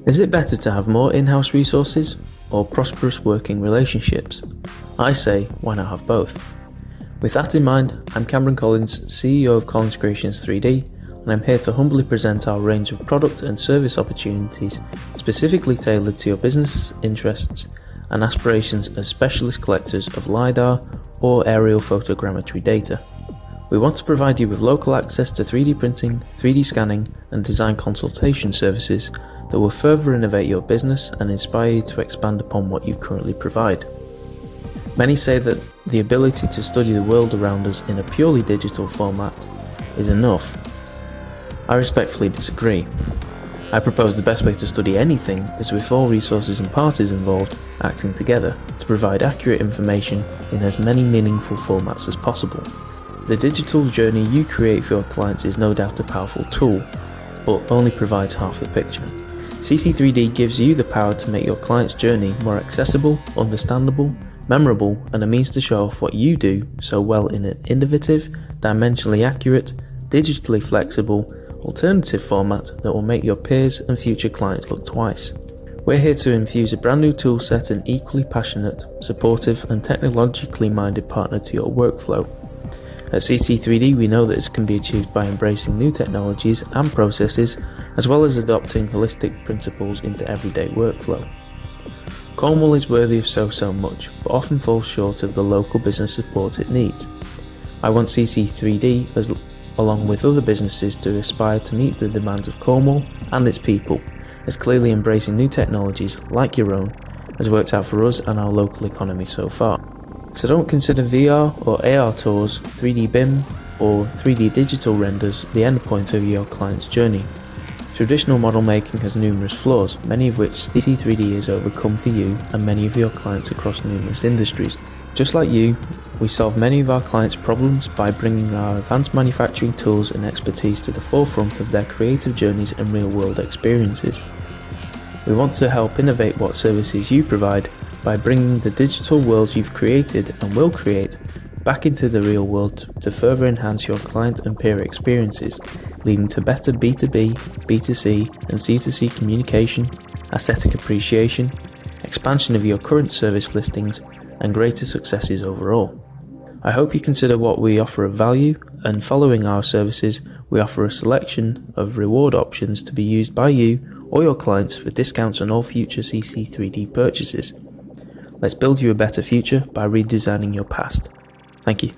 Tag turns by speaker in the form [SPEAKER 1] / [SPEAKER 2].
[SPEAKER 1] Is it better to have more in-house resources or prosperous working relationships? I say, why not have both? With that in mind, I'm Cameron Collins, CEO of Collins Creations 3D, and I'm here to humbly present our range of product and service opportunities specifically tailored to your business interests and aspirations as specialist collectors of LIDAR or aerial photogrammetry data. We want to provide you with local access to 3D printing, 3D scanning, and design consultation services that will further innovate your business and inspire you to expand upon what you currently provide. Many say that the ability to study the world around us in a purely digital format is enough. I respectfully disagree. I propose the best way to study anything is with all resources and parties involved acting together to provide accurate information in as many meaningful formats as possible. The digital journey you create for your clients is no doubt a powerful tool, but only provides half the picture. CC3D gives you the power to make your client's journey more accessible, understandable, memorable, and a means to show off what you do so well in an innovative, dimensionally accurate, digitally flexible, alternative format that will make your peers and future clients look twice. We're here to infuse a brand new toolset and equally passionate, supportive, and technologically minded partner to your workflow. At CC3D, we know that this can be achieved by embracing new technologies and processes, as well as adopting holistic principles into everyday workflow. Cornwall is worthy of so much, but often falls short of the local business support it needs. I want CC3D, along with other businesses, to aspire to meet the demands of Cornwall and its people, as clearly embracing new technologies like your own has worked out for us and our local economy so far. So don't consider VR or AR tours, 3D BIM or 3D digital renders the end point of your client's journey. Traditional model making has numerous flaws, many of which CC3D has overcome for you and many of your clients across numerous industries. Just like you, we solve many of our clients' problems by bringing our advanced manufacturing tools and expertise to the forefront of their creative journeys and real-world experiences. We want to help innovate what services you provide by bringing the digital worlds you've created and will create back into the real world to further enhance your client and peer experiences, leading to better B2B, B2C and C2C communication, aesthetic appreciation, expansion of your current service listings and greater successes overall. I hope you consider what we offer of value, and following our services we offer a selection of reward options to be used by you or your clients for discounts on all future CC3D purchases. Let's build you a better future by redesigning your past. Thank you.